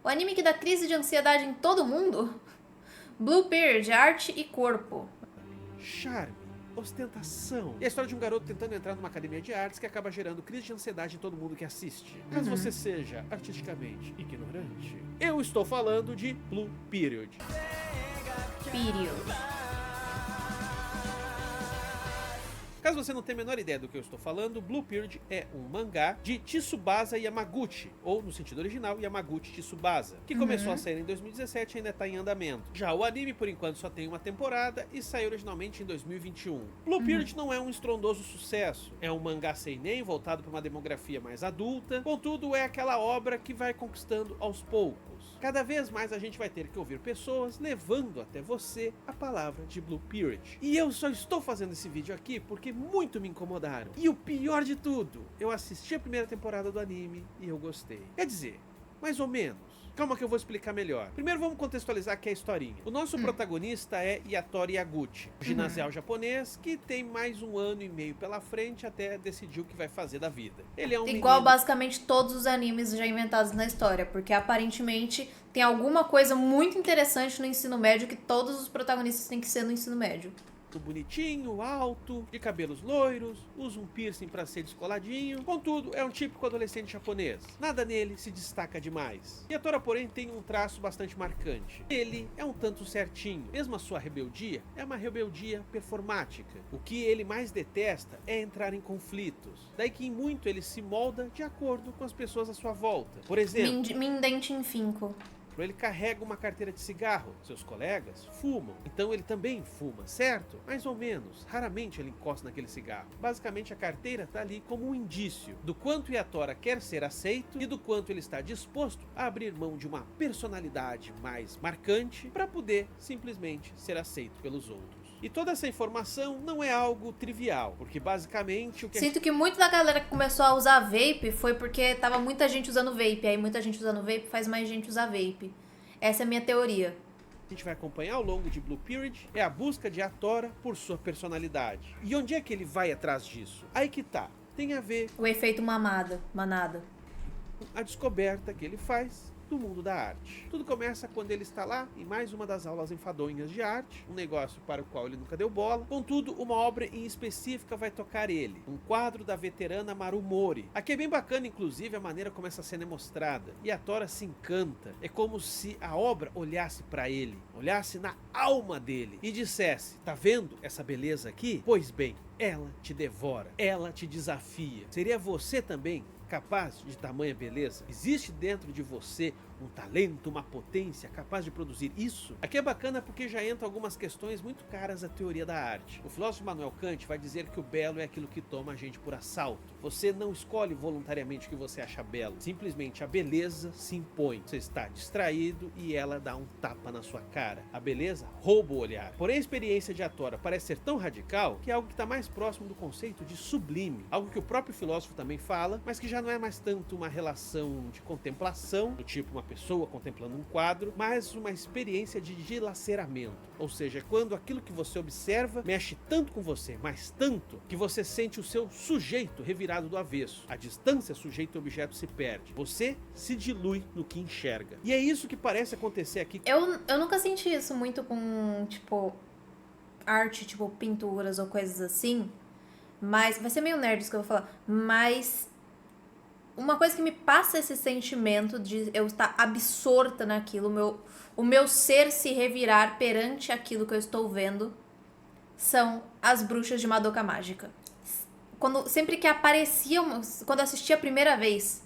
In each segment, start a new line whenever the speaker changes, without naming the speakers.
O anime que dá crise de ansiedade em todo mundo? Bluebeard, arte e corpo.
Charme, ostentação. E a história de um garoto tentando entrar numa academia de artes que acaba gerando crise de ansiedade em todo mundo que assiste. Caso você seja artisticamente ignorante, eu estou falando de Blue Period.
Period.
Caso você não tenha a menor ideia do que eu estou falando, Blue Period é um mangá de Tsubasa Yamaguchi, ou no sentido original, Yamaguchi Tsubasa, que começou a sair em 2017 e ainda está em andamento. Já o anime, por enquanto, só tem uma temporada e saiu originalmente em 2021. Blue Period não é um estrondoso sucesso, é um mangá seinen voltado para uma demografia mais adulta, contudo é aquela obra que vai conquistando aos poucos. Cada vez mais a gente vai ter que ouvir pessoas levando até você a palavra de Blue Period. E eu só estou fazendo esse vídeo aqui porque muito me incomodaram. E o pior de tudo, eu assisti a primeira temporada do anime e eu gostei. Quer dizer, mais ou menos. Calma que eu vou explicar melhor. Primeiro vamos contextualizar aqui a historinha. O nosso protagonista é Yatori Yaguchi, um ginasial japonês que tem mais 1 ano e meio pela frente até decidir o que vai fazer da vida. Ele é um
Igual
menino...
basicamente todos os animes já inventados na história, porque aparentemente tem alguma coisa muito interessante no ensino médio que todos os protagonistas têm que ser no ensino médio.
Bonitinho, alto, de cabelos loiros, usa um piercing pra ser descoladinho. Contudo, é um típico adolescente japonês. Nada nele se destaca demais. E a Tora, porém, tem um traço bastante marcante. Ele é um tanto certinho. Mesmo a sua rebeldia é uma rebeldia performática. O que ele mais detesta é entrar em conflitos. Daí que em muito ele se molda de acordo com as pessoas à sua volta. Por exemplo...
Mindente em finco.
Ele carrega uma carteira de cigarro, seus colegas fumam, então ele também fuma, certo? Mais ou menos, raramente ele encosta naquele cigarro. Basicamente a carteira tá ali como um indício do quanto Yatora quer ser aceito e do quanto ele está disposto a abrir mão de uma personalidade mais marcante para poder simplesmente ser aceito pelos outros. E toda essa informação não é algo trivial, porque basicamente o que...
Sinto que muito da galera que começou a usar vape foi porque tava muita gente usando vape, aí muita gente usando vape faz mais gente usar vape. Essa é a minha teoria.
A gente vai acompanhar ao longo de Blue Period é a busca de Yatora por sua personalidade. E onde é que ele vai atrás disso? Aí que tá, tem a ver...
O efeito manada.
A descoberta que ele faz do mundo da arte. Tudo começa quando ele está lá em mais uma das aulas enfadonhas de arte, um negócio para o qual ele nunca deu bola. Contudo, uma obra em específica vai tocar ele, um quadro da veterana Maru Mori. Aqui é bem bacana, inclusive, a maneira como essa cena é mostrada. E a Tora se encanta. É como se a obra olhasse para ele, olhasse na alma dele e dissesse: tá vendo essa beleza aqui? Pois bem, ela te devora, ela te desafia. Seria você também capaz de tamanha beleza? Existe dentro de você um talento, uma potência capaz de produzir isso? Aqui é bacana porque já entram algumas questões muito caras à teoria da arte. O filósofo Immanuel Kant vai dizer que o belo é aquilo que toma a gente por assalto. Você não escolhe voluntariamente o que você acha belo. Simplesmente a beleza se impõe. Você está distraído e ela dá um tapa na sua cara. A beleza rouba o olhar. Porém a experiência de Yatora parece ser tão radical que é algo que está mais próximo do conceito de sublime. Algo que o próprio filósofo também fala, mas que já não é mais tanto uma relação de contemplação, do tipo uma pessoa contemplando um quadro, mas uma experiência de dilaceramento. Ou seja, quando aquilo que você observa mexe tanto com você, mas tanto, que você sente o seu sujeito revirado do avesso. A distância sujeito e objeto se perde. Você se dilui no que enxerga. E é isso que parece acontecer aqui.
Eu nunca senti isso muito com, tipo, arte, tipo, pinturas ou coisas assim. Mas, vai ser meio nerd isso que eu vou falar, mas... uma coisa que me passa esse sentimento de eu estar absorta naquilo, o meu ser se revirar perante aquilo que eu estou vendo, são as bruxas de Madoka Mágica. Sempre que aparecia, quando eu assisti a primeira vez,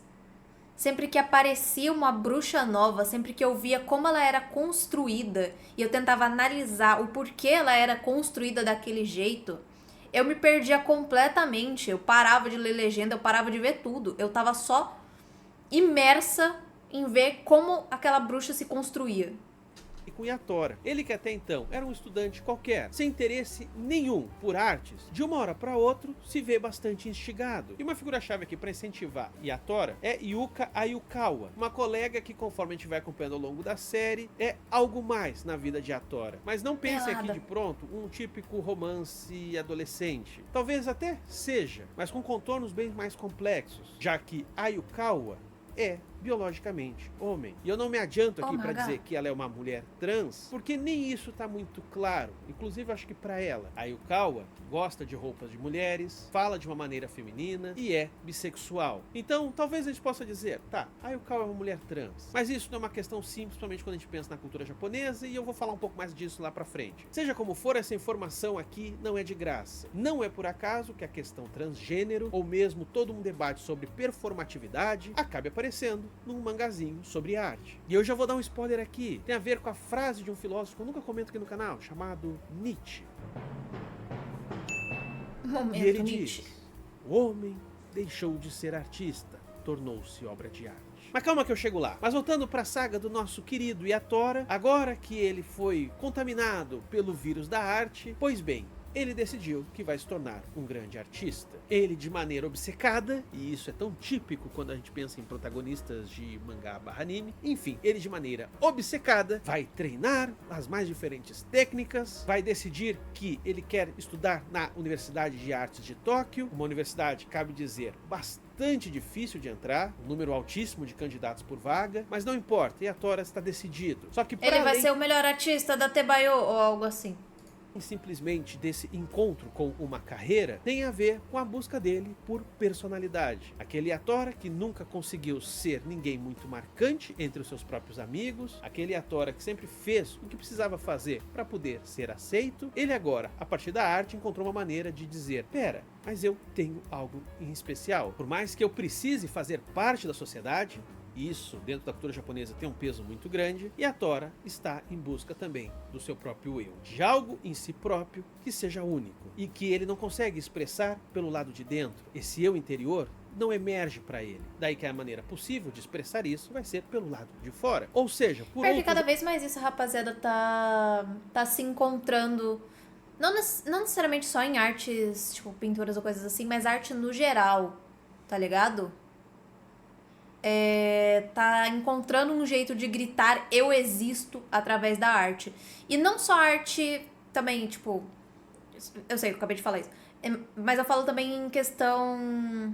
sempre que aparecia uma bruxa nova, sempre que eu via como ela era construída, e eu tentava analisar o porquê ela era construída daquele jeito... eu me perdia completamente, eu parava de ler legenda, eu parava de ver tudo. Eu tava só imersa em ver como aquela bruxa se construía.
E com Yatora, ele que até então era um estudante qualquer, sem interesse nenhum por artes, de uma hora para outra se vê bastante instigado. E uma figura-chave aqui para incentivar Yatora é Yuka Ayukawa, uma colega que, conforme a gente vai acompanhando ao longo da série, é algo mais na vida de Yatora. Mas não pense aqui de pronto um típico romance adolescente. Talvez até seja, mas com contornos bem mais complexos, já que Ayukawa é biologicamente homem. E eu não me adianto aqui
Oh
para
my God.
dizer que ela é uma mulher trans, porque nem isso tá muito claro. Inclusive, acho que para ela, a Yukawa gosta de roupas de mulheres, fala de uma maneira feminina e é bissexual. Então, talvez a gente possa dizer, tá, a Yukawa é uma mulher trans. Mas isso não é uma questão simples, principalmente quando a gente pensa na cultura japonesa, e eu vou falar um pouco mais disso lá pra frente. Seja como for, essa informação aqui não é de graça. Não é por acaso que a questão transgênero, ou mesmo todo um debate sobre performatividade, acabe aparecendo num mangazinho sobre arte. E eu já vou dar um spoiler aqui. Tem a ver com a frase de um filósofo que eu nunca comento aqui no canal, chamado Nietzsche.
Momento
E ele
Nietzsche.
diz: o homem deixou de ser artista, tornou-se obra de arte. Mas calma que eu chego lá. Mas voltando para a saga do nosso querido Yatora, agora que ele foi contaminado pelo vírus da arte, pois bem, ele decidiu que vai se tornar um grande artista. Ele, de maneira obcecada, e isso é tão típico quando a gente pensa em protagonistas de mangá barra anime, enfim, ele de maneira obcecada vai treinar as mais diferentes técnicas, vai decidir que ele quer estudar na Universidade de Artes de Tóquio, uma universidade, cabe dizer, bastante difícil de entrar, um número altíssimo de candidatos por vaga, mas não importa, Yatora está decidido. Só que
Ele vai ser o melhor artista da Tebayo ou algo assim.
simplesmente desse encontro com uma carreira tem a ver com a busca dele por personalidade. Aquele Yatora que nunca conseguiu ser ninguém muito marcante entre os seus próprios amigos, aquele Yatora que sempre fez o que precisava fazer para poder ser aceito, ele agora, a partir da arte, encontrou uma maneira de dizer: pera, mas eu tenho algo em especial. Por mais que eu precise fazer parte da sociedade, e isso, dentro da cultura japonesa, tem um peso muito grande, e a Tora está em busca também do seu próprio eu, de algo em si próprio que seja único, e que ele não consegue expressar pelo lado de dentro. Esse eu interior não emerge para ele. Daí que a maneira possível de expressar isso vai ser pelo lado de fora. Ou seja, por
Porque
outro...
cada vez mais isso, rapaziada, tá se encontrando. Não necessariamente só em artes, tipo, pinturas ou coisas assim, mas arte no geral, tá ligado? Tá encontrando um jeito de gritar eu existo através da arte. E não só arte também, tipo... Eu sei, eu acabei de falar isso. Mas eu falo também em questão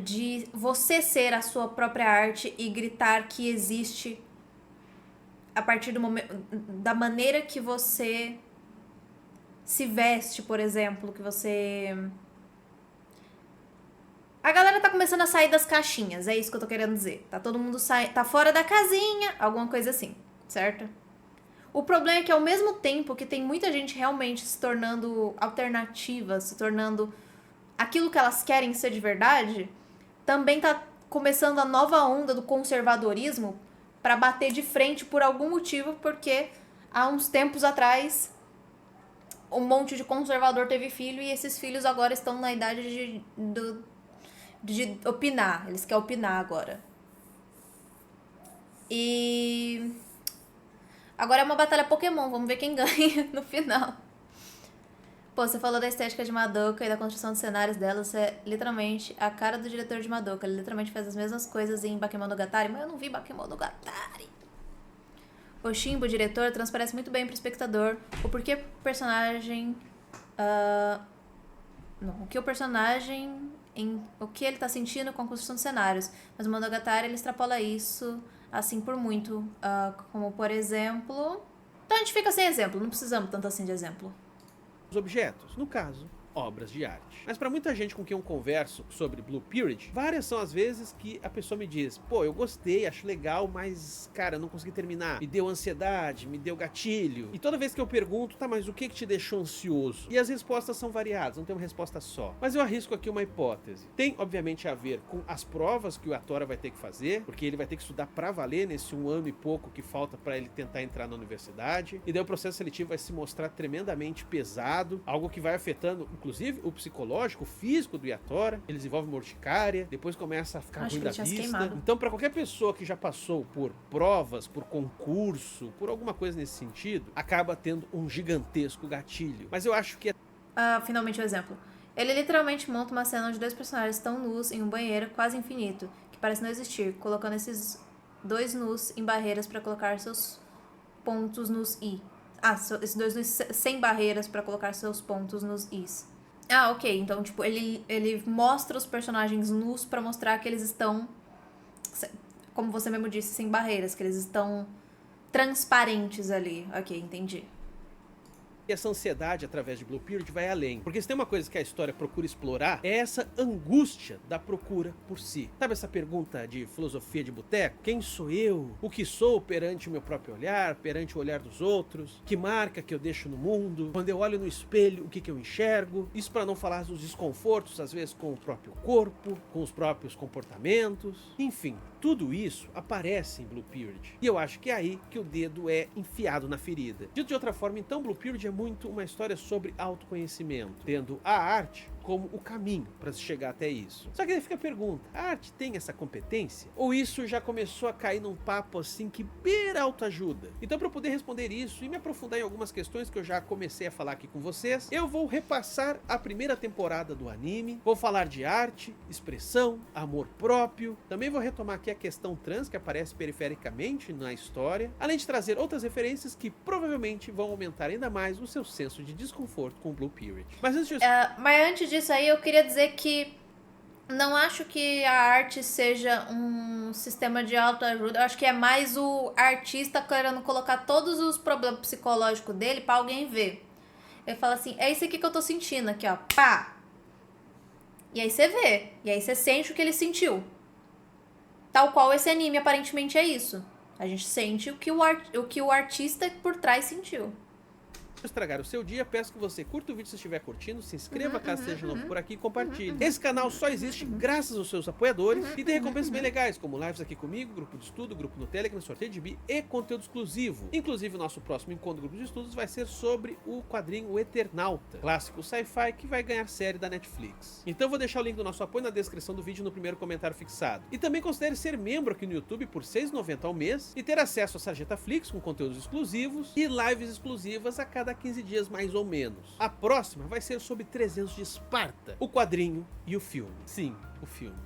de você ser a sua própria arte e gritar que existe a partir do momento, da maneira que você se veste, por exemplo, que você... A galera tá começando a sair das caixinhas, é isso que eu tô querendo dizer. Tá todo mundo tá fora da casinha, alguma coisa assim, certo? O problema é que ao mesmo tempo que tem muita gente realmente se tornando alternativa, se tornando aquilo que elas querem ser de verdade, também tá começando a nova onda do conservadorismo pra bater de frente por algum motivo, porque há uns tempos atrás um monte de conservador teve filho e esses filhos agora estão na idade de opinar. Eles querem opinar agora. E agora é uma batalha Pokémon. Vamos ver quem ganha no final. Pô, você falou da estética de Madoka e da construção de cenários dela. Você é literalmente a cara do diretor de Madoka. Ele literalmente faz as mesmas coisas em Bakemonogatari. Mas eu não vi Bakemonogatari. O Shimbo, o diretor, transparece muito bem pro espectador o porquê o personagem... o que o personagem... o que ele tá sentindo com a construção de cenários. Mas o Monogatari, ele extrapola isso, assim, por muito. Como, por exemplo... Então a gente fica sem exemplo, não precisamos tanto assim de exemplo.
os objetos, no caso, obras de arte. Mas para muita gente com quem eu converso sobre Blue Period, várias são as vezes que a pessoa me diz: pô, eu gostei, acho legal, mas, cara, eu não consegui terminar. Me deu ansiedade, me deu gatilho. E toda vez que eu pergunto: tá, mas o que te deixou ansioso? E as respostas são variadas, não tem uma resposta só. Mas eu arrisco aqui uma hipótese. Tem, obviamente, a ver com as provas que o Yatora vai ter que fazer, porque ele vai ter que estudar pra valer nesse 1 ano e pouco que falta pra ele tentar entrar na universidade. E daí o processo seletivo vai se mostrar tremendamente pesado, algo que vai afetando, inclusive, o psicológico, o físico do Yatora. Ele desenvolve uma urticária, depois começa a ficar ruim da vista. Então, para qualquer pessoa que já passou por provas, por concurso, por alguma coisa nesse sentido, acaba tendo um gigantesco gatilho. Mas eu acho que é...
Finalmente o exemplo. Ele literalmente monta uma cena onde 2 personagens estão nus em um banheiro quase infinito, que parece não existir, colocando esses 2 nus em barreiras para colocar seus pontos nos i. Esses 2 nus sem barreiras para colocar seus pontos nos is. Ok. Então, tipo, ele mostra os personagens nus pra mostrar que eles estão como você mesmo disse, sem barreiras, que eles estão transparentes ali. Ok, entendi.
E essa ansiedade através de Bluebeard vai além. Porque se tem uma coisa que a história procura explorar, é essa angústia da procura por si. Sabe essa pergunta de filosofia de boteco? Quem sou eu? O que sou perante o meu próprio olhar, perante o olhar dos outros? Que marca que eu deixo no mundo? Quando eu olho no espelho, o que eu enxergo? Isso para não falar dos desconfortos, às vezes, com o próprio corpo, com os próprios comportamentos. Enfim, tudo isso aparece em Bluebeard. E eu acho que é aí que o dedo é enfiado na ferida. Dito de outra forma, então, Bluebeard é muito uma história sobre autoconhecimento, tendo a arte como o caminho para se chegar até isso. Só que aí fica a pergunta, a arte tem essa competência? Ou isso já começou a cair num papo assim que beira autoajuda? Então, para eu poder responder isso e me aprofundar em algumas questões que eu já comecei a falar aqui com vocês, eu vou repassar a primeira temporada do anime, vou falar de arte, expressão, amor próprio, também vou retomar aqui a questão trans que aparece perifericamente na história, além de trazer outras referências que provavelmente vão aumentar ainda mais o seu senso de desconforto com Bluebeard. Mas
antes disso aí, eu queria dizer que não acho que a arte seja um sistema de autoajuda. Eu acho que é mais o artista querendo colocar todos os problemas psicológicos dele pra alguém ver. Ele fala assim, é isso aqui que eu tô sentindo aqui, ó, pá. E aí você vê, e aí você sente o que ele sentiu. Tal qual esse anime aparentemente é isso. A gente sente o que o artista por trás sentiu.
Estragar o seu dia, peço que você curta o vídeo se estiver curtindo, se inscreva caso seja novo por aqui e compartilhe. Esse canal só existe graças aos seus apoiadores e tem recompensas bem legais, como lives aqui comigo, grupo de estudo, grupo no Telegram, sorteio de bi e conteúdo exclusivo. Inclusive o nosso próximo encontro do grupo de estudos vai ser sobre o quadrinho O Eternauta, clássico sci-fi que vai ganhar série da Netflix. Então vou deixar o link do nosso apoio na descrição do vídeo no primeiro comentário fixado. E também considere ser membro aqui no YouTube por R$ 6,90 ao mês e ter acesso a Sarjeta Flix com conteúdos exclusivos e lives exclusivas a cada 15 dias mais ou menos. A próxima vai ser sobre 300 de Esparta, o quadrinho e o filme. Sim, o filme.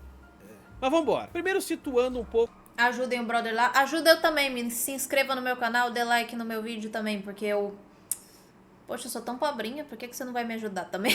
Mas vambora. Primeiro situando um pouco.
Ajudem o brother lá. Ajuda eu também, se inscreva no meu canal, dê like no meu vídeo também, porque eu... Poxa, eu sou tão pobrinha, por que você não vai me ajudar também?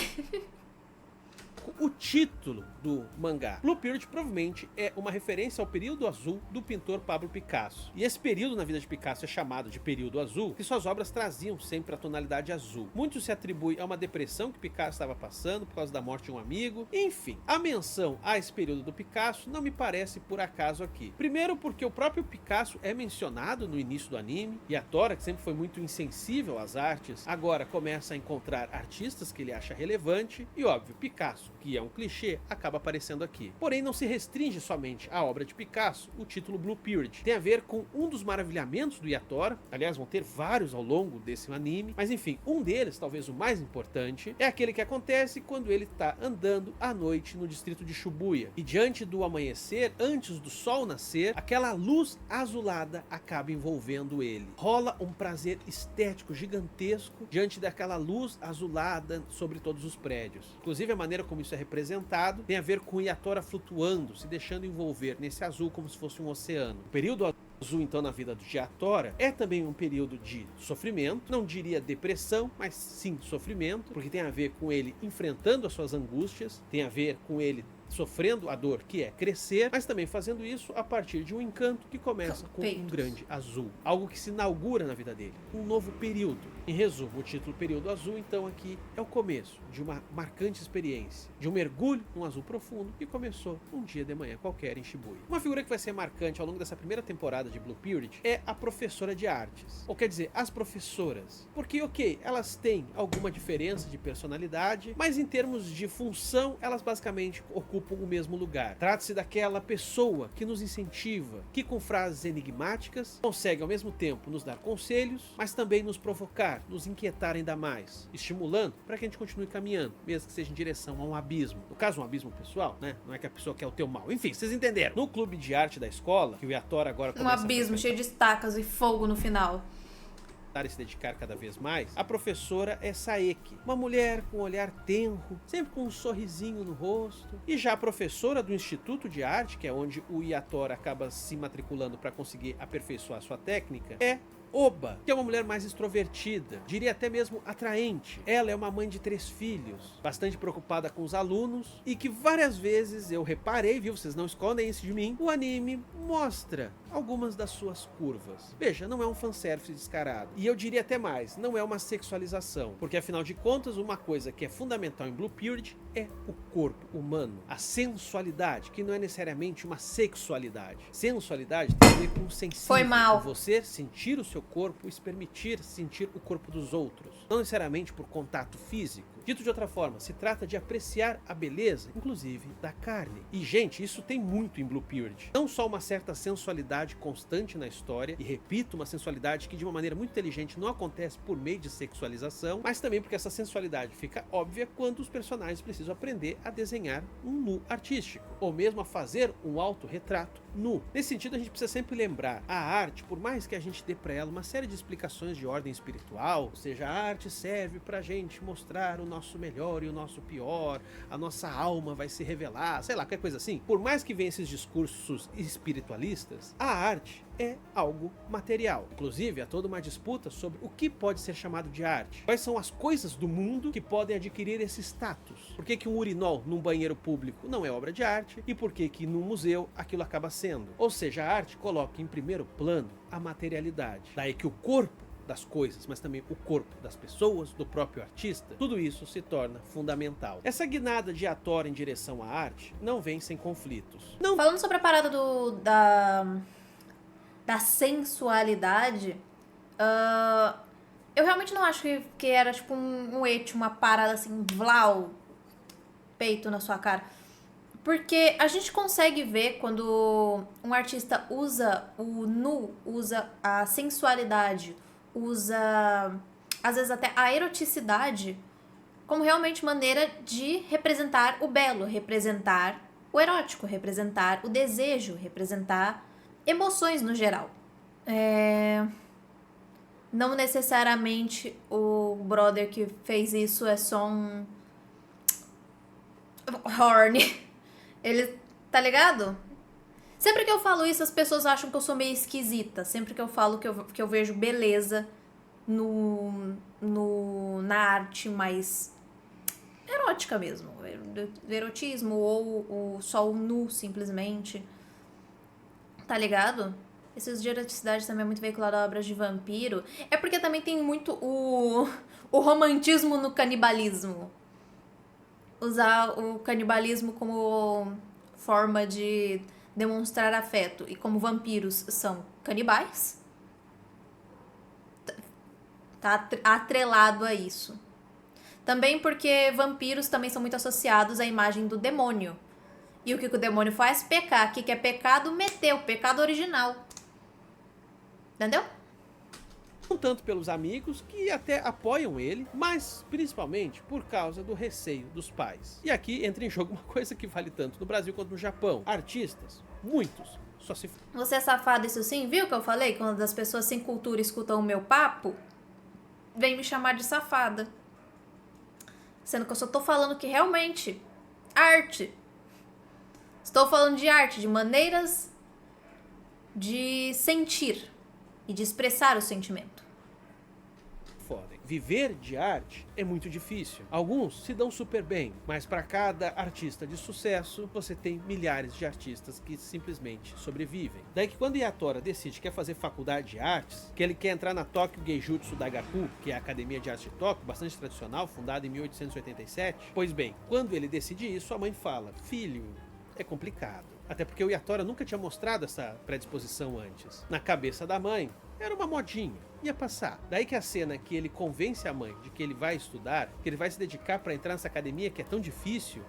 O título do mangá. Bluebeard provavelmente é uma referência ao período azul do pintor Pablo Picasso. E esse período na vida de Picasso é chamado de período azul, porque suas obras traziam sempre a tonalidade azul. Muito se atribui a uma depressão que Picasso estava passando por causa da morte de um amigo. Enfim, a menção a esse período do Picasso não me parece por acaso aqui. Primeiro porque o próprio Picasso é mencionado no início do anime, e a Tora, que sempre foi muito insensível às artes, agora começa a encontrar artistas que ele acha relevante, e óbvio, Picasso, que é um clichê, acaba aparecendo aqui. Porém, não se restringe somente à obra de Picasso, o título Bluebeard. Tem a ver com um dos maravilhamentos do Yatora, aliás, vão ter vários ao longo desse anime, mas enfim, um deles, talvez o mais importante, é aquele que acontece quando ele está andando à noite no distrito de Shibuya. E diante do amanhecer, antes do sol nascer, aquela luz azulada acaba envolvendo ele. Rola um prazer estético gigantesco diante daquela luz azulada sobre todos os prédios. Inclusive, a maneira como isso é representado tem a ver com o Yatora flutuando, se deixando envolver nesse azul como se fosse um oceano. O período azul, então, na vida do Yatora é também um período de sofrimento, não diria depressão, mas sim sofrimento, porque tem a ver com ele enfrentando as suas angústias, tem a ver com ele sofrendo a dor que é crescer, mas também fazendo isso a partir de um encanto que começa com um grande azul. Algo que se inaugura na vida dele. Um novo período. Em resumo, o título Período Azul, então, aqui é o começo de uma marcante experiência, de um mergulho num azul profundo que começou um dia de manhã qualquer em Shibuya. Uma figura que vai ser marcante ao longo dessa primeira temporada de Bluebeard é a professora de artes. Ou quer dizer, as professoras. Porque, ok, elas têm alguma diferença de personalidade, mas em termos de função, elas basicamente ocupam o mesmo lugar. Trata-se daquela pessoa que nos incentiva, que com frases enigmáticas consegue ao mesmo tempo nos dar conselhos, mas também nos provocar, nos inquietar ainda mais, estimulando para que a gente continue caminhando, mesmo que seja em direção a um abismo. No caso, um abismo pessoal, né? Não é que a pessoa quer o teu mal. Enfim, vocês entenderam. No clube de arte da escola, que o Yatora agora começa
um abismo cheio de estacas e fogo no final.
e se dedicar cada vez mais, a professora é Saeki, uma mulher com um olhar tenro, sempre com um sorrisinho no rosto. E já a professora do Instituto de Arte, que é onde o Yatora acaba se matriculando para conseguir aperfeiçoar sua técnica, é Oba, que é uma mulher mais extrovertida, diria até mesmo atraente. Ela é uma mãe de 3 filhos, bastante preocupada com os alunos, e que várias vezes eu reparei, viu, vocês não escondem isso de mim, o anime mostra algumas das suas curvas. Veja, não é um fanservice descarado. E eu diria até mais, não é uma sexualização, porque afinal de contas, uma coisa que é fundamental em Blue Period é o corpo humano, a sensualidade, que não é necessariamente uma sexualidade. Sensualidade tem a ver com sensível,
Foi mal.
com você sentir o seu corpo e se permitir sentir o corpo dos outros, não necessariamente por contato físico. Dito de outra forma, se trata de apreciar a beleza, inclusive da carne. E gente, isso tem muito em Blue Period. Não só uma certa sensualidade constante na história, e repito, uma sensualidade que de uma maneira muito inteligente não acontece por meio de sexualização, mas também porque essa sensualidade fica óbvia quando os personagens precisam aprender a desenhar um nu artístico, ou mesmo a fazer um autorretrato nu. Nesse sentido, a gente precisa sempre lembrar, a arte, por mais que a gente dê para ela uma série de explicações de ordem espiritual, ou seja, a arte serve pra gente mostrar o nosso melhor e o nosso pior, a nossa alma vai se revelar, sei lá, qualquer coisa assim. Por mais que venham esses discursos espiritualistas, a arte é algo material. Inclusive, há toda uma disputa sobre o que pode ser chamado de arte. Quais são as coisas do mundo que podem adquirir esse status? Por que um urinol num banheiro público não é obra de arte? E por que num museu aquilo acaba sendo? Ou seja, a arte coloca em primeiro plano a materialidade. Daí que o corpo das coisas, mas também o corpo das pessoas, do próprio artista, tudo isso se torna fundamental. Essa guinada de Yatora em direção à arte não vem sem conflitos. Não...
Falando sobre a parada da sensualidade, eu realmente não acho que era tipo um eti, uma parada assim, vlau, peito na sua cara. Porque a gente consegue ver quando um artista usa o nu, usa a sensualidade, usa às vezes até a eroticidade como realmente maneira de representar o belo, representar o erótico, representar o desejo, representar emoções no geral. Não necessariamente o brother que fez isso é só um horny. Ele, tá ligado? Sempre que eu falo isso, as pessoas acham que eu sou meio esquisita. Sempre que eu falo que eu vejo beleza na arte mais erótica mesmo. Erotismo ou só o nu, simplesmente. Tá ligado? Esses de eroticidade também é muito veiculado a obras de vampiro. É porque também tem muito o romantismo no canibalismo. Usar o canibalismo como forma de demonstrar afeto. E como vampiros são canibais, tá atrelado a isso. Também porque vampiros também são muito associados à imagem do demônio. E o que o demônio faz? Pecar. O que é pecado? Meter o pecado original. Entendeu?
Não tanto pelos amigos, que até apoiam ele, mas principalmente por causa do receio dos pais. E aqui entra em jogo uma coisa que vale tanto no Brasil quanto no Japão. Artistas, muitos, só se...
Você é safado, isso sim? Viu que eu falei? Quando as pessoas sem cultura escutam o meu papo, vem me chamar de safada. Sendo que eu só tô falando que realmente arte. Estou falando de arte, de maneiras de sentir e de expressar o sentimento.
Foda. Viver de arte é muito difícil. Alguns se dão super bem, mas para cada artista de sucesso, você tem milhares de artistas que simplesmente sobrevivem. Daí que quando Yatora decide que quer fazer faculdade de artes, que ele quer entrar na Tokyo Geijutsu Daigaku, que é a Academia de Arte de Tóquio, bastante tradicional, fundada em 1887, pois bem, quando ele decide isso, a mãe fala: filho, é complicado. Até porque o Yatora nunca tinha mostrado essa predisposição antes. Na cabeça da mãe, era uma modinha, ia passar. Daí que a cena que ele convence a mãe de que ele vai estudar, que ele vai se dedicar para entrar nessa academia que é tão difícil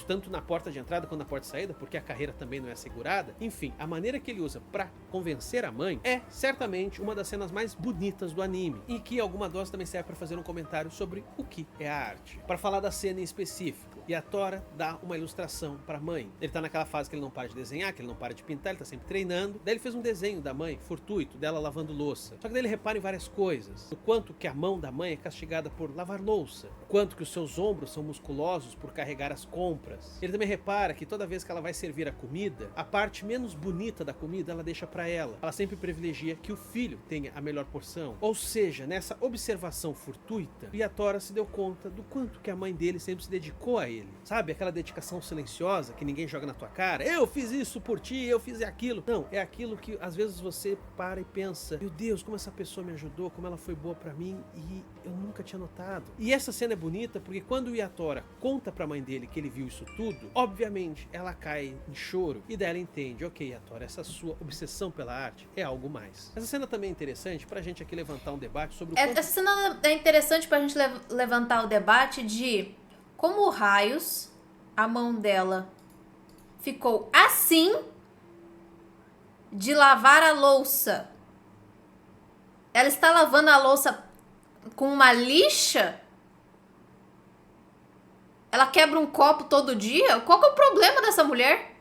tanto na porta de entrada quanto na porta de saída, porque a carreira também não é assegurada. Enfim, a maneira que ele usa para convencer a mãe é certamente uma das cenas mais bonitas do anime, e que alguma dose também serve para fazer um comentário sobre o que é a arte. Para falar da cena em específico, Yatora dá uma ilustração para a mãe. Ele tá naquela fase que ele não para para de desenhar, que ele não para de pintar, ele tá sempre treinando. Daí ele fez um desenho da mãe, fortuito, dela lavando louça. Só que daí ele repara em várias coisas. O quanto que a mão da mãe é castigada por lavar louça. O quanto que os seus ombros são musculosos por carregar as compras. Ele também repara que toda vez que ela vai servir a comida, a parte menos bonita da comida ela deixa para ela. Ela sempre privilegia que o filho tenha a melhor porção. Ou seja, nessa observação fortuita, Viatora se deu conta do quanto que a mãe dele sempre se dedicou a ele. Sabe, aquela dedicação silenciosa que ninguém joga na tua cara. Eu fiz isso por ti, eu fiz aquilo. Não, é aquilo que às vezes você para e pensa, meu Deus, como essa pessoa me ajudou, como ela foi boa pra mim e eu nunca tinha notado. E essa cena é bonita porque quando o Viatora conta pra mãe dele que ele viu isso tudo, obviamente ela cai em choro e daí ela entende, ok, Viatora, essa sua obsessão pela arte é algo mais. Essa cena também é interessante pra gente aqui levantar um debate sobre o
Essa cena é interessante pra gente levantar o debate de como raios a mão dela ficou assim de lavar a louça. Ela está lavando a louça com uma lixa? Ela quebra um copo todo dia? Qual que é o problema dessa mulher?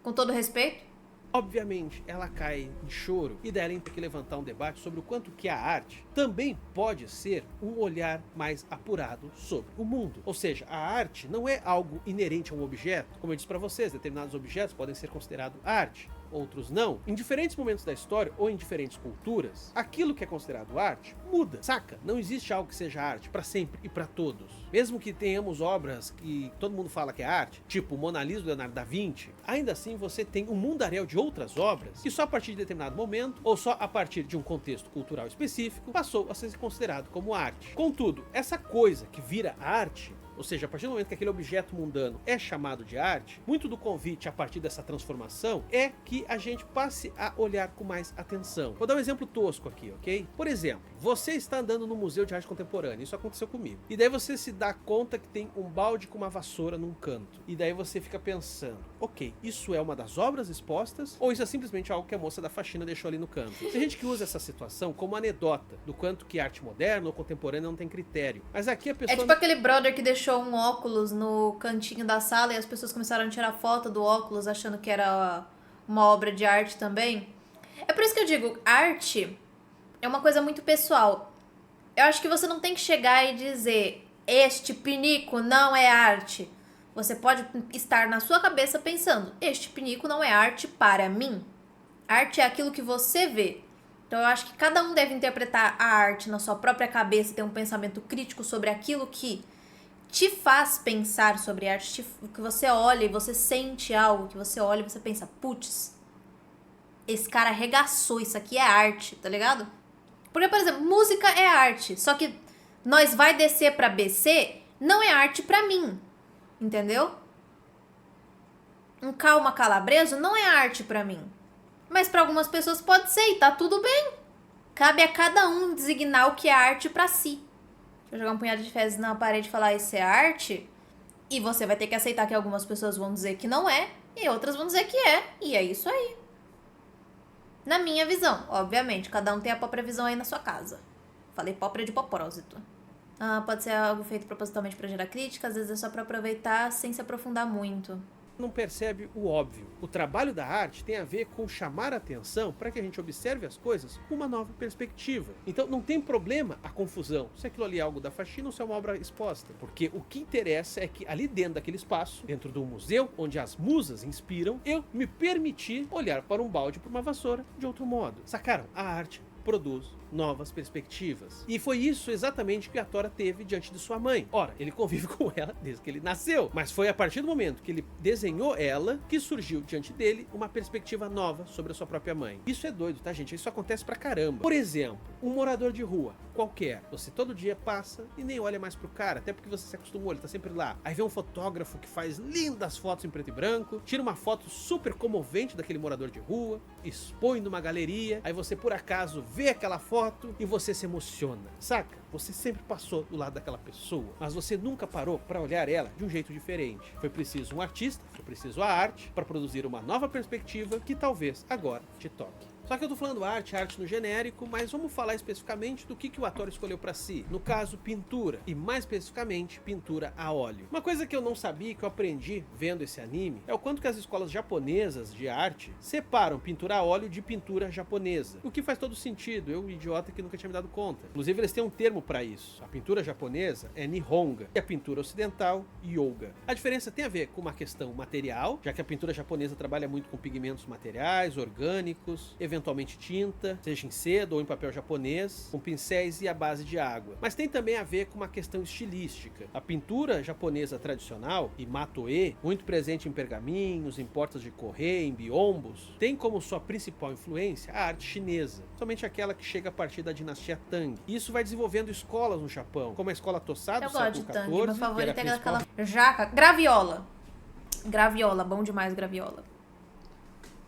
Com todo respeito.
Obviamente, ela cai em choro e daí ela tem que levantar um debate sobre o quanto que a arte também pode ser um olhar mais apurado sobre o mundo. Ou seja, a arte não é algo inerente a um objeto. Como eu disse para vocês, determinados objetos podem ser considerados arte, outros não. Em diferentes momentos da história ou em diferentes culturas, aquilo que é considerado arte muda, saca? Não existe algo que seja arte para sempre e para todos. Mesmo que tenhamos obras que todo mundo fala que é arte, tipo Mona Lisa do Leonardo da Vinci, ainda assim você tem um mundaréu de outras obras que só a partir de determinado momento ou só a partir de um contexto cultural específico passou a ser considerado como arte. Contudo, essa coisa que vira arte, ou seja, a partir do momento que aquele objeto mundano é chamado de arte, muito do convite a partir dessa transformação é que a gente passe a olhar com mais atenção. Vou dar um exemplo tosco aqui, ok? Por exemplo, você está andando no Museu de Arte Contemporânea, isso aconteceu comigo, e daí você se dá conta que tem um balde com uma vassoura num canto, e daí você fica pensando, ok, isso é uma das obras expostas, ou isso é simplesmente algo que a moça da faxina deixou ali no canto? Tem gente que usa essa situação como anedota, do quanto que arte moderna ou contemporânea não tem critério, mas aqui a pessoa...
É tipo aquele brother que deixou um óculos no cantinho da sala e as pessoas começaram a tirar foto do óculos achando que era uma obra de arte também. É por isso que eu digo, arte é uma coisa muito pessoal. Eu acho que você não tem que chegar e dizer, este pinico não é arte. Você pode estar na sua cabeça pensando, este pinico não é arte para mim. Arte é aquilo que você vê. Então eu acho que cada um deve interpretar a arte na sua própria cabeça, ter um pensamento crítico sobre aquilo que te faz pensar sobre arte, que você olha e você sente algo, que você olha e você pensa, putz, esse cara arregaçou, isso aqui é arte, tá ligado? Porque, por exemplo, música é arte, só que nós vai descer pra BC, não é arte pra mim, entendeu? Um Calma Calabreso não é arte pra mim, mas pra algumas pessoas pode ser e tá tudo bem. Cabe a cada um designar o que é arte pra si. Se eu jogar um punhado de fezes na parede e falar isso é arte, e você vai ter que aceitar que algumas pessoas vão dizer que não é, e outras vão dizer que é, e é isso aí. Na minha visão, obviamente, cada um tem a própria visão aí na sua casa. Falei própria de propósito. Pode ser algo feito propositalmente pra gerar crítica, às vezes é só pra aproveitar sem se aprofundar muito.
Não percebe o óbvio. O trabalho da arte tem a ver com chamar a atenção para que a gente observe as coisas com uma nova perspectiva. Então não tem problema a confusão, se aquilo ali é algo da faxina ou se é uma obra exposta. Porque o que interessa é que ali dentro daquele espaço, dentro do museu, onde as musas inspiram, eu me permiti olhar para um balde, para uma vassoura, de outro modo. Sacaram? A arte produz novas perspectivas. E foi isso exatamente que a Tora teve diante de sua mãe. Ora, ele convive com ela desde que ele nasceu, mas foi a partir do momento que ele desenhou ela que surgiu diante dele uma perspectiva nova sobre a sua própria mãe. Isso é doido, tá, gente? Isso acontece pra caramba. Por exemplo, um morador de rua qualquer, você todo dia passa e nem olha mais pro cara, até porque você se acostumou, ele tá sempre lá. Aí vem um fotógrafo que faz lindas fotos em preto e branco, tira uma foto super comovente daquele morador de rua, expõe numa galeria, aí você por acaso vê aquela foto e você se emociona, saca? Você sempre passou do lado daquela pessoa, mas você nunca parou para olhar ela de um jeito diferente. Foi preciso um artista, foi preciso a arte para produzir uma nova perspectiva que talvez agora te toque. Só que eu tô falando arte no genérico, mas vamos falar especificamente do que o ator escolheu pra si. No caso, pintura, e mais especificamente, pintura a óleo. Uma coisa que eu não sabia, que eu aprendi vendo esse anime, é o quanto que as escolas japonesas de arte separam pintura a óleo de pintura japonesa. O que faz todo sentido, eu, idiota, que nunca tinha me dado conta. Inclusive, eles têm um termo pra isso. A pintura japonesa é Nihonga, e a pintura ocidental, Yoga. A diferença tem a ver com uma questão material, já que a pintura japonesa trabalha muito com pigmentos materiais, orgânicos, eventualmente tinta, seja em seda ou em papel japonês, com pincéis e a base de água. Mas tem também a ver com uma questão estilística. A pintura japonesa tradicional, e matoe, muito presente em pergaminhos, em portas de correio, em biombos, tem como sua principal influência a arte chinesa, somente aquela que chega a partir da dinastia Tang. E isso vai desenvolvendo escolas no Japão, como a escola Tosado do século XIV,
meu favorito é
principal...
aquela jaca, graviola. Graviola, bom demais graviola.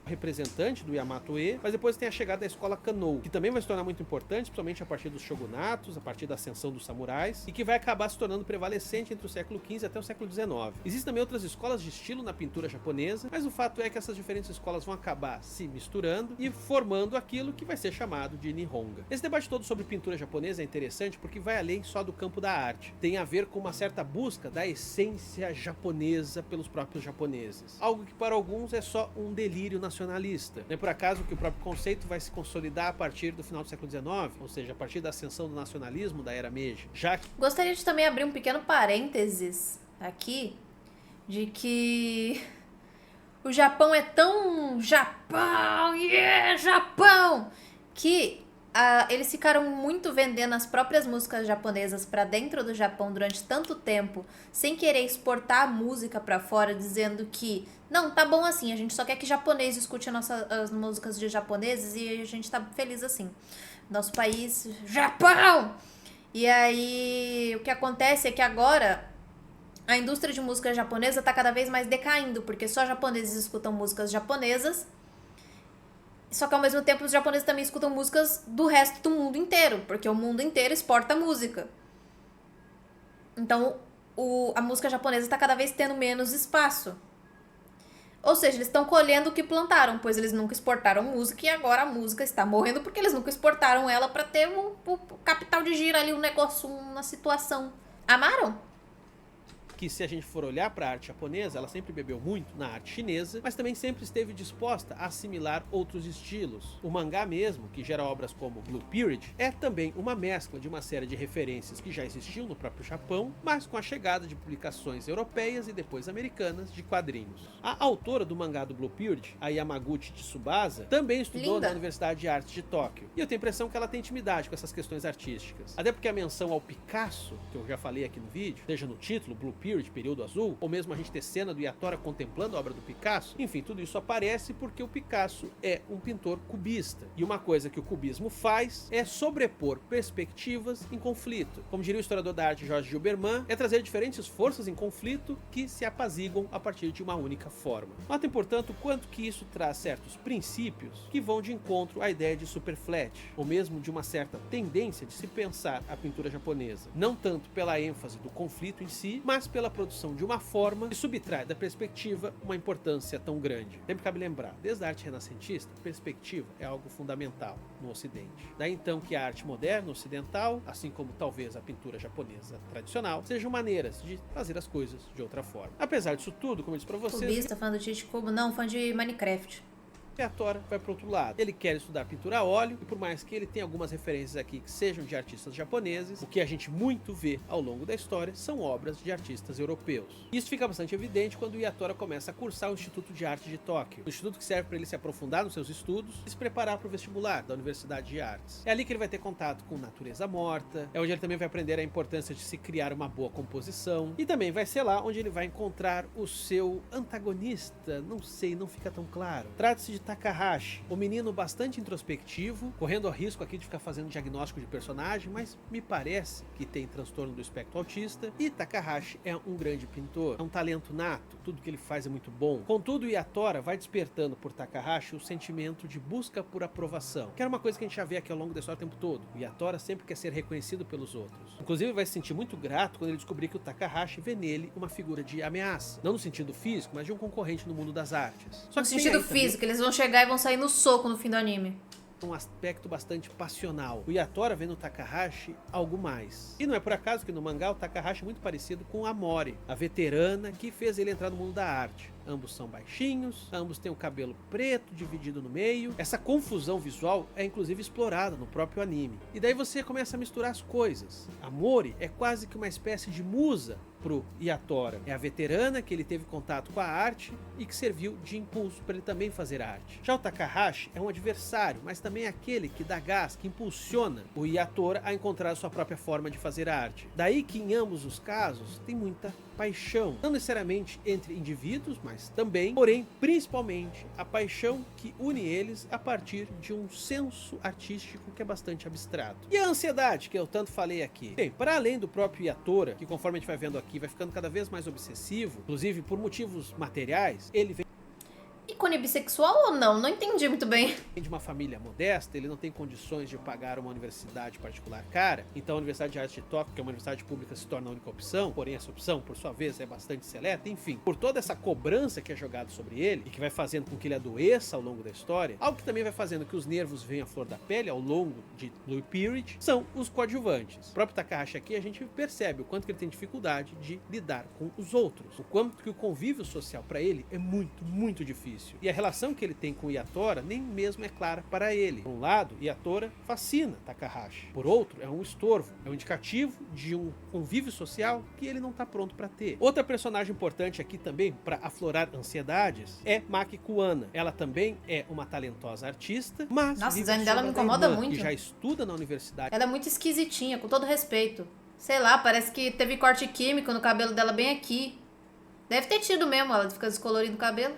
Representante do Yamato-e, mas depois tem a chegada da escola Kanō, que também vai se tornar muito importante, principalmente a partir dos shogunatos, a partir da ascensão dos samurais, e que vai acabar se tornando prevalecente entre o século XV até o século XIX. Existem também outras escolas de estilo na pintura japonesa, mas o fato é que essas diferentes escolas vão acabar se misturando e formando aquilo que vai ser chamado de Nihonga. Esse debate todo sobre pintura japonesa é interessante porque vai além só do campo da arte. Tem a ver com uma certa busca da essência japonesa pelos próprios japoneses. Algo que para alguns é só um delírio nacionalista. Não é por acaso que o próprio conceito vai se consolidar a partir do final do século XIX, ou seja, a partir da ascensão do nacionalismo da era Meiji. Já que...
Gostaria de também abrir um pequeno parênteses aqui, de que o Japão é tão Japão, Japão, que eles ficaram muito vendendo as próprias músicas japonesas pra dentro do Japão durante tanto tempo, sem querer exportar a música pra fora, dizendo que não, tá bom assim, a gente só quer que japonês escute as músicas de japoneses e a gente tá feliz assim. Nosso país, Japão! E aí, o que acontece é que agora a indústria de música japonesa tá cada vez mais decaindo, porque só japoneses escutam músicas japonesas. Só que ao mesmo tempo os japoneses também escutam músicas do resto do mundo inteiro, porque o mundo inteiro exporta música. Então a música japonesa está cada vez tendo menos espaço. Ou seja, eles estão colhendo o que plantaram, pois eles nunca exportaram música e agora a música está morrendo porque eles nunca exportaram ela para ter um capital de giro ali, um negócio, uma situação. Amaram?
Que se a gente for olhar para a arte japonesa, ela sempre bebeu muito na arte chinesa, mas também sempre esteve disposta a assimilar outros estilos. O mangá mesmo, que gera obras como Blue Period, é também uma mescla de uma série de referências que já existiam no próprio Japão, mas com a chegada de publicações europeias e depois americanas de quadrinhos. A autora do mangá do Blue Period, a Yamaguchi Tsubasa, também estudou na Universidade de Artes de Tóquio, e eu tenho a impressão que ela tem intimidade com essas questões artísticas. Até porque a menção ao Picasso, que eu já falei aqui no vídeo, seja no título, Blue Period, período azul, ou mesmo a gente ter cena do Yatora contemplando a obra do Picasso, enfim, tudo isso aparece porque o Picasso é um pintor cubista. E uma coisa que o cubismo faz é sobrepor perspectivas em conflito. Como diria o historiador da arte Jorge Gilberman, é trazer diferentes forças em conflito que se apaziguam a partir de uma única forma. Notem, portanto, quanto que isso traz certos princípios que vão de encontro à ideia de superflat, ou mesmo de uma certa tendência de se pensar a pintura japonesa, não tanto pela ênfase do conflito em si, mas pela produção de uma forma que subtrai da perspectiva uma importância tão grande. Sempre cabe lembrar, desde a arte renascentista, perspectiva é algo fundamental no Ocidente. Daí então que a arte moderna ocidental, assim como talvez a pintura japonesa tradicional, sejam maneiras de fazer as coisas de outra forma. Apesar disso tudo, como eu disse pra vocês...
Cubista, fã do Tite Kubo, não, fã de Minecraft.
Yatora vai para outro lado. Ele quer estudar pintura a óleo, e por mais que ele tenha algumas referências aqui que sejam de artistas japoneses, o que a gente muito vê ao longo da história são obras de artistas europeus. Isso fica bastante evidente quando o Yatora começa a cursar o Instituto de Arte de Tóquio, um instituto que serve para ele se aprofundar nos seus estudos e se preparar para o vestibular da Universidade de Artes. É ali que ele vai ter contato com natureza morta, é onde ele também vai aprender a importância de se criar uma boa composição, e também vai ser lá onde ele vai encontrar o seu antagonista, não sei, não fica tão claro. Trata-se de Takahashi, um menino bastante introspectivo, correndo o risco aqui de ficar fazendo diagnóstico de personagem, mas me parece que tem transtorno do espectro autista, e Takahashi é um grande pintor, é um talento nato, tudo que ele faz é muito bom. Contudo, o Yatora vai despertando por Takahashi o sentimento de busca por aprovação, que era uma coisa que a gente já vê aqui ao longo da história o tempo todo. O Yatora sempre quer ser reconhecido pelos outros. Inclusive, vai se sentir muito grato quando ele descobrir que o Takahashi vê nele uma figura de ameaça, não no sentido físico, mas de um concorrente no mundo das artes.
Só que no sentido físico, eles vão chegar e vão sair no soco no fim do anime.
um aspecto bastante passional. O Yatora vê no Takahashi algo mais. E não é por acaso que no mangá o Takahashi é muito parecido com a Mori, a veterana que fez ele entrar no mundo da arte. Ambos são baixinhos, ambos têm o cabelo preto dividido no meio. Essa confusão visual é inclusive explorada no próprio anime. E daí você começa a misturar as coisas. A Mori é quase que uma espécie de musa pro Yatora. É a veterana que ele teve contato com a arte e que serviu de impulso para ele também fazer arte. Já o Takahashi é um adversário, mas também é aquele que dá gás, que impulsiona o Yatora a encontrar a sua própria forma de fazer arte. Daí que em ambos os casos tem muita paixão, não necessariamente entre indivíduos, mas também, porém, principalmente, a paixão que une eles a partir de um senso artístico que é bastante abstrato. E a ansiedade, que eu tanto falei aqui? Bem, para além do próprio Yatora, que conforme a gente vai vendo aqui, vai ficando cada vez mais obsessivo, inclusive por motivos materiais, ele vem
Ícone bissexual ou não? Não entendi muito bem.
de uma família modesta, ele não tem condições de pagar uma universidade particular cara, então a Universidade de Arte de Tóquio, que é uma universidade pública, se torna a única opção, porém essa opção, por sua vez, é bastante seleta, enfim. Por toda essa cobrança que é jogada sobre ele, e que vai fazendo com que ele adoeça ao longo da história, algo que também vai fazendo que os nervos venham à flor da pele ao longo de Blue Period, são os coadjuvantes. O próprio Takahashi aqui, a gente percebe o quanto que ele tem dificuldade de lidar com os outros, o quanto que o convívio social para ele é muito, muito difícil. E a relação que ele tem com o Yatora nem mesmo é clara para ele. Por um lado, Yatora fascina Takahashi. Por outro, é um estorvo, é um indicativo de um convívio social que ele não está pronto para ter. Outra personagem importante aqui também para aflorar ansiedades é Maki Kuwana. Ela também é uma talentosa artista, mas
nossa, o design dela me incomoda muito.
Que já estuda na universidade.
Ela é muito esquisitinha, com todo respeito. Sei lá, parece que teve corte químico no cabelo dela bem aqui. Deve ter tido mesmo, ela fica descolorindo o cabelo.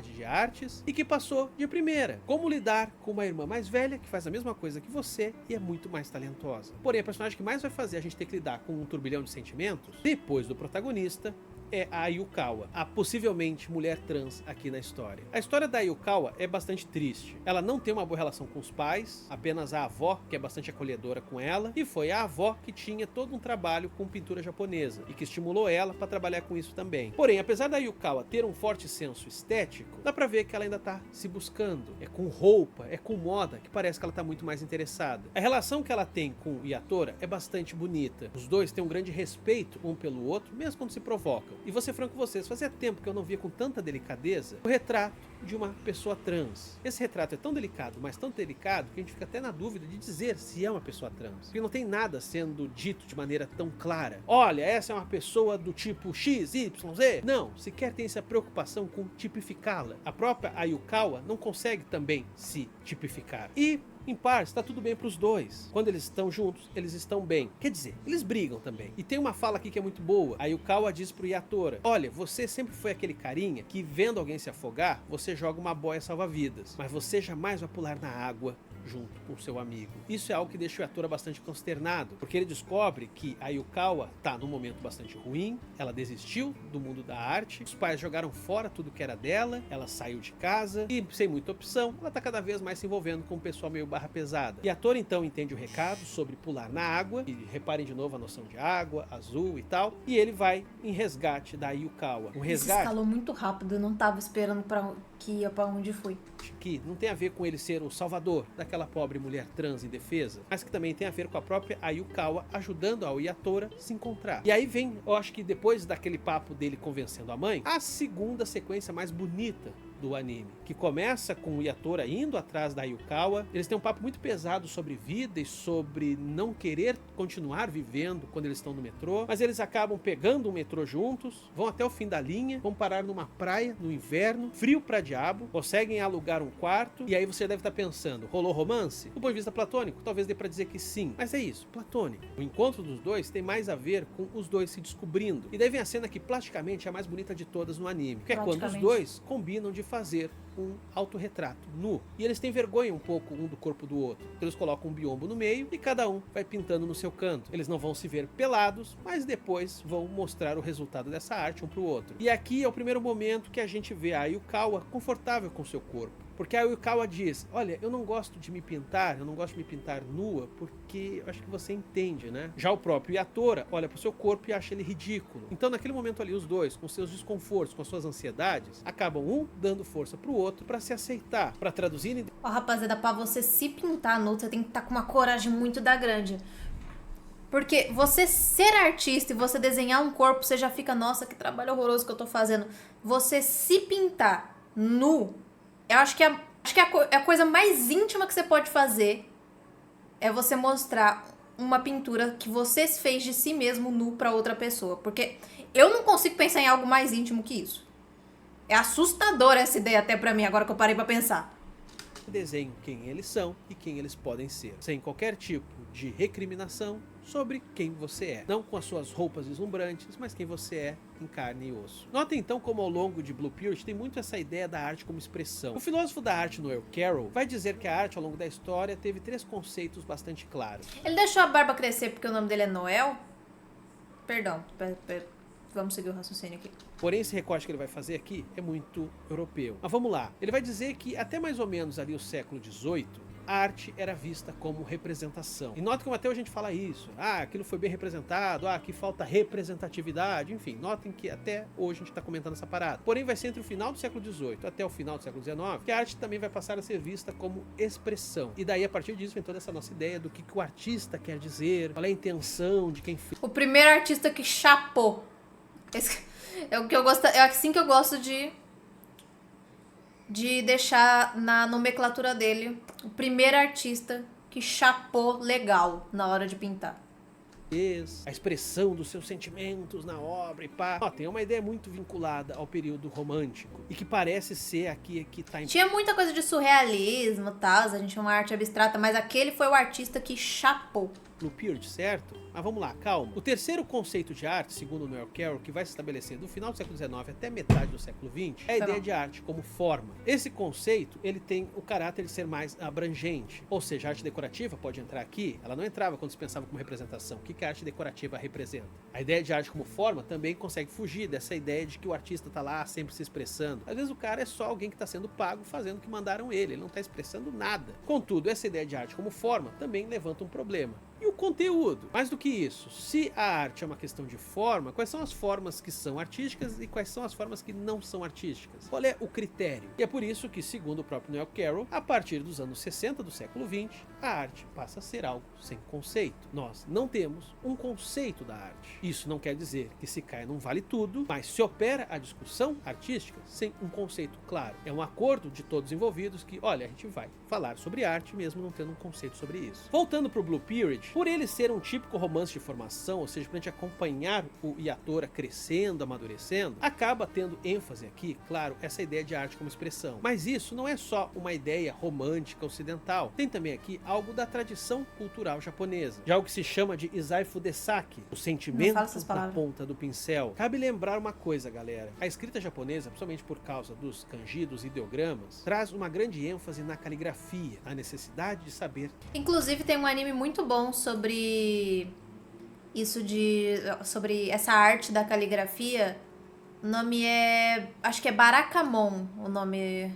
De artes e que passou de primeira. Como lidar com uma irmã mais velha que faz a mesma coisa que você e é muito mais talentosa. Porém, a personagem que mais vai fazer a gente ter que lidar com um turbilhão de sentimentos, depois do protagonista, é a Ayukawa, a possivelmente mulher trans aqui na história. A história da Ayukawa é bastante triste. Ela não tem uma boa relação com os pais, apenas a avó, que é bastante acolhedora com ela, e foi a avó que tinha todo um trabalho com pintura japonesa e que estimulou ela para trabalhar com isso também. Porém, apesar da Ayukawa ter um forte senso estético, dá pra ver que ela ainda tá se buscando. É com roupa, é com moda, que parece que ela tá muito mais interessada. A relação que ela tem com o Yatora é bastante bonita. Os dois têm um grande respeito um pelo outro, mesmo quando se provocam. E vou ser franco com vocês, fazia tempo que eu não via com tanta delicadeza o retrato de uma pessoa trans. Esse retrato é tão delicado, mas tão delicado, que a gente fica até na dúvida de dizer se é uma pessoa trans. Porque não tem nada sendo dito de maneira tão clara. Olha, essa é uma pessoa do tipo X, Y, Z. Não, sequer tem essa preocupação com tipificá-la. A própria Ayukawa não consegue também se tipificar. E em par, está tudo bem para os dois. Quando eles estão juntos, eles estão bem. Quer dizer, eles brigam também. E tem uma fala aqui que é muito boa. A Yukawa diz pro Yatora: olha, você sempre foi aquele carinha que, vendo alguém se afogar, você joga uma boia salva-vidas. Mas você jamais vai pular na água junto com seu amigo. Isso é algo que deixa o Yatora bastante consternado, porque ele descobre que a Yukawa tá num momento bastante ruim, ela desistiu do mundo da arte, os pais jogaram fora tudo que era dela, ela saiu de casa e, sem muita opção, ela tá cada vez mais se envolvendo com o pessoal meio barra pesada. E Yatora então entende o recado sobre pular na água, e reparem de novo a noção de água, azul e tal, e ele vai em resgate da Yukawa. Um resgate
escalou muito rápido, eu não tava esperando que ia pra onde fui.
Que não tem a ver com ele ser o salvador daquela pobre mulher trans indefesa, mas que também tem a ver com a própria Ayukawa ajudando a Yatora a se encontrar. E aí vem, eu acho que depois daquele papo dele convencendo a mãe, a segunda sequência mais bonita do anime, que começa com o Yatora indo atrás da Ayukawa. Eles têm um papo muito pesado sobre vida e sobre não querer continuar vivendo quando eles estão no metrô, mas eles acabam pegando um metrô juntos, vão até o fim da linha, vão parar numa praia no inverno, frio pra diabo, conseguem alugar um quarto, e aí você deve estar pensando, rolou romance? Do ponto de vista platônico, talvez dê pra dizer que sim, mas é isso, platônico. O encontro dos dois tem mais a ver com os dois se descobrindo, e daí vem a cena que plasticamente é a mais bonita de todas no anime, que é quando os dois combinam de fazer um autorretrato nu. E eles têm vergonha um pouco um do corpo do outro. Então eles colocam um biombo no meio e cada um vai pintando no seu canto. Eles não vão se ver pelados, mas depois vão mostrar o resultado dessa arte um pro outro. E aqui é o primeiro momento que a gente vê a Ayukawa confortável com seu corpo. Porque a Uekawa diz, olha, eu não gosto de me pintar, eu não gosto de me pintar nua, porque eu acho que você entende, né? Já o próprio Yatora olha pro seu corpo e acha ele ridículo. Então naquele momento ali, os dois, com seus desconfortos, com as suas ansiedades, acabam um dando força pro outro pra se aceitar, pra traduzirem...
Ó, rapaziada, pra você se pintar nu, você tem que estar com uma coragem muito da grande. Porque você ser artista e você desenhar um corpo, você já fica, nossa, que trabalho horroroso que eu tô fazendo. Você se pintar nu, eu acho que a coisa mais íntima que você pode fazer é você mostrar uma pintura que você fez de si mesmo nu pra outra pessoa. Porque eu não consigo pensar em algo mais íntimo que isso. É assustador essa ideia até pra mim, agora que eu parei pra pensar.
Desenham quem eles são e quem eles podem ser, sem qualquer tipo de recriminação sobre quem você é. Não com as suas roupas deslumbrantes, mas quem você é em carne e osso. Notem então como ao longo de Blue Period tem muito essa ideia da arte como expressão. O filósofo da arte Noel Carroll vai dizer que a arte ao longo da história teve 3 conceitos bastante claros.
Ele deixou a barba crescer porque o nome dele é Noel? Perdão, vamos seguir o raciocínio aqui.
Porém, esse recorte que ele vai fazer aqui é muito europeu. Mas vamos lá. Ele vai dizer que até mais ou menos ali o século XVIII, a arte era vista como representação. E notem como até hoje a gente fala isso. Ah, aquilo foi bem representado. Ah, aqui falta representatividade. Enfim, notem que até hoje a gente está comentando essa parada. Porém, vai ser entre o final do século XVIII até o final do século XIX que a arte também vai passar a ser vista como expressão. E daí, a partir disso, vem toda essa nossa ideia do que o artista quer dizer, qual é a intenção de quem fez.
O primeiro artista que chapou. É o que eu gosto, é assim que eu gosto de deixar na nomenclatura dele o primeiro artista que chapou legal na hora de pintar.
A expressão dos seus sentimentos na obra e pá. Ó, tem uma ideia muito vinculada ao período romântico e que parece ser aqui que tá em...
Tinha muita coisa de surrealismo e tal, a gente chama arte abstrata, mas aquele foi o artista que chapou.
Blue Period, certo? Mas vamos lá, calma. O terceiro conceito de arte, segundo Noel Carroll, que vai se estabelecer do final do século XIX até metade do século XX, é a ideia de arte como forma. Esse conceito, ele tem o caráter de ser mais abrangente. Ou seja, a arte decorativa pode entrar aqui, ela não entrava quando se pensava como representação. O que a arte decorativa representa? A ideia de arte como forma também consegue fugir dessa ideia de que o artista tá lá sempre se expressando. Às vezes o cara é só alguém que está sendo pago fazendo o que mandaram ele não está expressando nada. Contudo, essa ideia de arte como forma também levanta um problema. E o conteúdo? Mais do que isso, se a arte é uma questão de forma, quais são as formas que são artísticas e quais são as formas que não são artísticas? Qual é o critério? E é por isso que, segundo o próprio Noel Carroll, a partir dos anos 60 do século XX, a arte passa a ser algo sem conceito. Nós não temos um conceito da arte. Isso não quer dizer que se cai num vale tudo, mas se opera a discussão artística sem um conceito claro. É um acordo de todos envolvidos que, olha, a gente vai falar sobre arte mesmo não tendo um conceito sobre isso. Voltando pro Blue Period, por ele ser um típico romance de formação, ou seja, pra gente acompanhar o Yatora crescendo, amadurecendo, acaba tendo ênfase aqui, claro, essa ideia de arte como expressão. Mas isso não é só uma ideia romântica ocidental. Tem também aqui algo da tradição cultural japonesa, de algo que se chama de Izai Fudesaki, o sentimento na ponta do pincel. Cabe lembrar uma coisa, galera. A escrita japonesa, principalmente por causa dos kanji, dos ideogramas, traz uma grande ênfase na caligrafia, a necessidade de saber.
Inclusive tem um anime muito bom sobre isso sobre essa arte da caligrafia. O nome é, acho que é Barakamon, o nome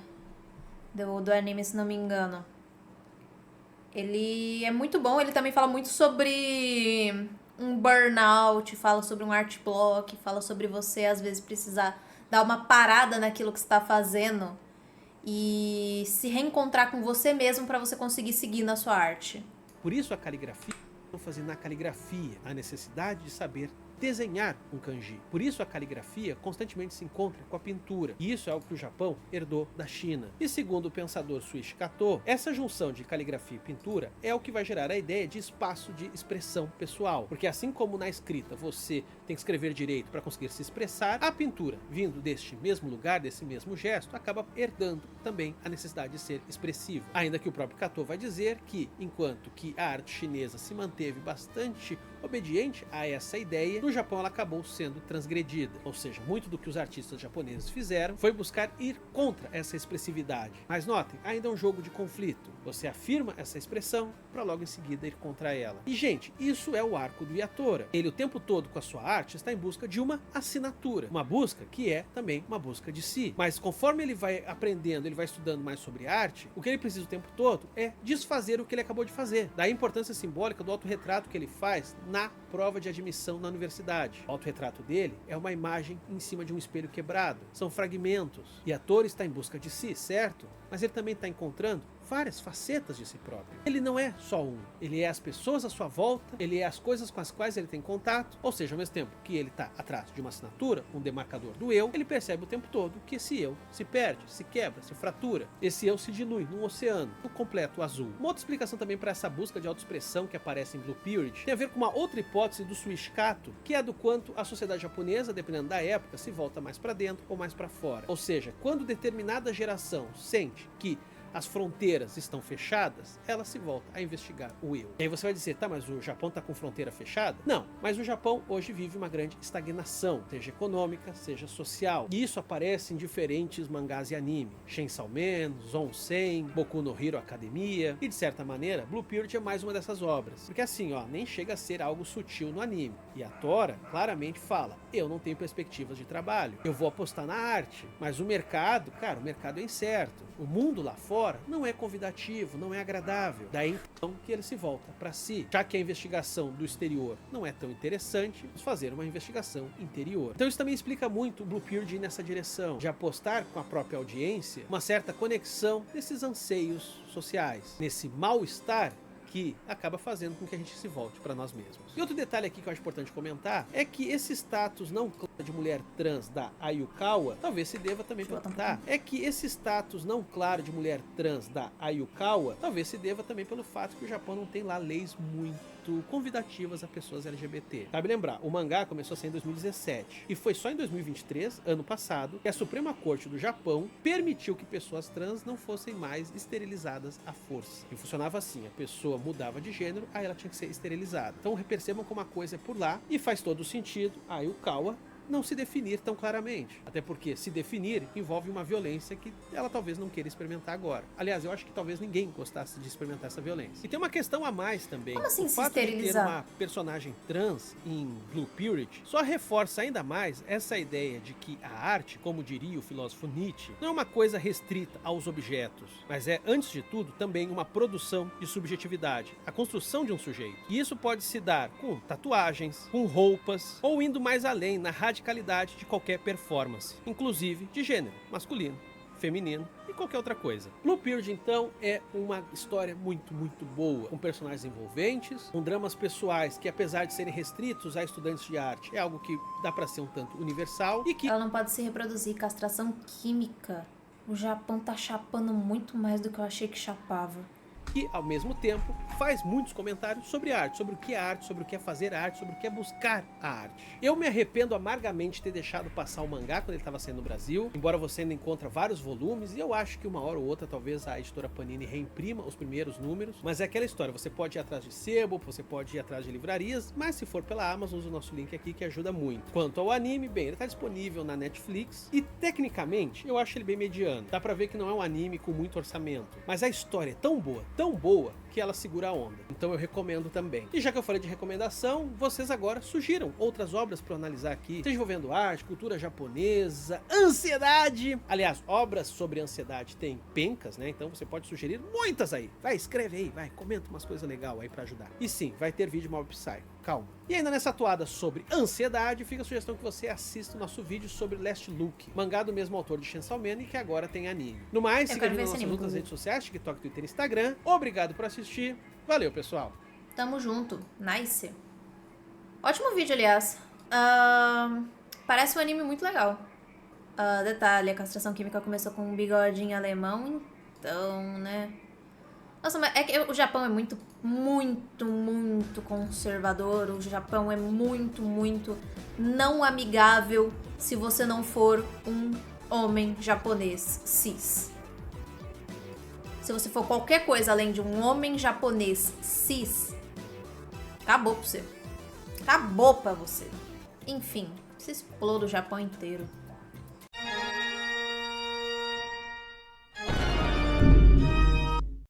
do anime, se não me engano. Ele é muito bom, ele também fala muito sobre um burnout, fala sobre um art block, fala sobre você às vezes precisar dar uma parada naquilo que você está fazendo e se reencontrar com você mesmo para você conseguir seguir na sua arte.
Por isso a caligrafia, ênfase na caligrafia, a necessidade de saber desenhar um kanji. Por isso a caligrafia constantemente se encontra com a pintura. E isso é algo que o Japão herdou da China. E segundo o pensador Shuichi Kato, essa junção de caligrafia e pintura é o que vai gerar a ideia de espaço de expressão pessoal. Porque assim como na escrita você tem que escrever direito para conseguir se expressar, a pintura, vindo deste mesmo lugar, desse mesmo gesto, acaba herdando também a necessidade de ser expressiva. Ainda que o próprio Kato vai dizer que, enquanto que a arte chinesa se manteve bastante obediente a essa ideia, no no Japão ela acabou sendo transgredida. Ou seja, muito do que os artistas japoneses fizeram foi buscar ir contra essa expressividade. Mas notem, ainda é um jogo de conflito. Você afirma essa expressão para logo em seguida ir contra ela. E gente, isso é o arco do Yatora. Ele o tempo todo com a sua arte está em busca de uma assinatura. Uma busca que é também uma busca de si. Mas conforme ele vai aprendendo, ele vai estudando mais sobre arte, o que ele precisa o tempo todo é desfazer o que ele acabou de fazer. Daí a importância simbólica do autorretrato que ele faz na prova de admissão na universidade. O autorretrato dele é uma imagem em cima de um espelho quebrado. São fragmentos. Yatora está em busca de si, certo? Mas ele também está encontrando várias facetas de si próprio. Ele não é só um, ele é as pessoas à sua volta, ele é as coisas com as quais ele tem contato, ou seja, ao mesmo tempo que ele está atrás de uma assinatura, um demarcador do eu, ele percebe o tempo todo que esse eu se perde, se quebra, se fratura, esse eu se dilui num oceano, no completo azul. Uma outra explicação também para essa busca de autoexpressão que aparece em Blue Period tem a ver com uma outra hipótese do Suishikato, que é do quanto a sociedade japonesa, dependendo da época, se volta mais para dentro ou mais para fora. Ou seja, quando determinada geração sente que as fronteiras estão fechadas, ela se volta a investigar o eu. E aí você vai dizer, tá, mas o Japão está com fronteira fechada? Não, mas o Japão hoje vive uma grande estagnação, seja econômica, seja social. E isso aparece em diferentes mangás e anime. Chainsaw Man, Zonsen, Boku no Hero Academia, e de certa maneira, Blue Period é mais uma dessas obras. Porque assim, ó, nem chega a ser algo sutil no anime. E a Tora claramente fala, eu não tenho perspectivas de trabalho, eu vou apostar na arte, mas o mercado, cara, o mercado é incerto. O mundo lá fora não é convidativo, não é agradável. Daí então que ele se volta para si. Já que a investigação do exterior não é tão interessante, vamos fazer uma investigação interior. Então isso também explica muito o Blue Period ir nessa direção, de apostar com a própria audiência uma certa conexão desses anseios sociais, nesse mal-estar que acaba fazendo com que a gente se volte para nós mesmos. E outro detalhe aqui que eu acho importante comentar é que esse status não claro de mulher trans da Ayukawa talvez se deva também pelo fato que o Japão não tem lá leis muito convidativas a pessoas LGBT. Cabe lembrar, o mangá começou a ser em 2017 e foi só em 2023, ano passado, que a Suprema Corte do Japão permitiu que pessoas trans não fossem mais esterilizadas à força. E funcionava assim, a pessoa mudava de gênero, aí ela tinha que ser esterilizada. Então percebam como a coisa é por lá e faz todo sentido a Ayukawa não se definir tão claramente. Até porque se definir envolve uma violência que ela talvez não queira experimentar agora. Aliás, eu acho que talvez ninguém gostasse de experimentar essa violência. E tem uma questão a mais também.
Como assim
o
se
fato de ter
esterilizar?
uma personagem trans em Blue Period só reforça ainda mais essa ideia de que a arte, como diria o filósofo Nietzsche, não é uma coisa restrita aos objetos, mas é, antes de tudo, também uma produção de subjetividade, a construção de um sujeito. E isso pode se dar com tatuagens, com roupas, ou indo mais além na radicalidade de qualquer performance, inclusive de gênero, masculino, feminino e qualquer outra coisa. Blue Period, então, é uma história muito, muito boa, com personagens envolventes, com dramas pessoais que, apesar de serem restritos a estudantes de arte, é algo que dá pra ser um tanto universal e que...
Ela não pode se reproduzir, castração química. O Japão tá chapando muito mais do que eu achei que chapava.
E, ao mesmo tempo, faz muitos comentários sobre arte, sobre o que é arte, sobre o que é fazer arte, sobre o que é buscar a arte. Eu me arrependo amargamente de ter deixado passar o mangá quando ele estava saindo no Brasil, embora você ainda encontre vários volumes, e eu acho que uma hora ou outra talvez a editora Panini reimprima os primeiros números, mas é aquela história, você pode ir atrás de sebo, você pode ir atrás de livrarias, mas se for pela Amazon, usa o nosso link aqui que ajuda muito. Quanto ao anime, bem, ele está disponível na Netflix, e tecnicamente eu acho ele bem mediano. Dá pra ver que não é um anime com muito orçamento, mas a história é tão boa, que ela segura a onda. Então eu recomendo também. E já que eu falei de recomendação, vocês agora sugiram outras obras para analisar aqui, seja envolvendo arte, cultura japonesa, ansiedade. Aliás, obras sobre ansiedade tem pencas, né? Então você pode sugerir muitas aí. Vai, escreve aí, vai, comenta umas coisas legais aí para ajudar. E sim, vai ter vídeo Mob Psycho. Calma. E ainda nessa atuada sobre ansiedade, fica a sugestão que você assista o nosso vídeo sobre Last Look, mangá do mesmo autor de Chainsaw Man e que agora tem anime. No mais, siga a gente nas nossas outras redes sociais, TikTok, Twitter e Instagram. Obrigado por assistir. Valeu, pessoal.
Tamo junto. Nice. Ótimo vídeo, aliás. Parece um anime muito legal. Detalhe, a castração química começou com um bigodinho alemão, então, né? Nossa, mas é que o Japão é muito conservador. O Japão é muito não amigável se você não for um homem japonês cis. Se você for qualquer coisa além de um homem japonês cis, acabou pra você. Acabou pra você. Enfim, se explode o Japão inteiro.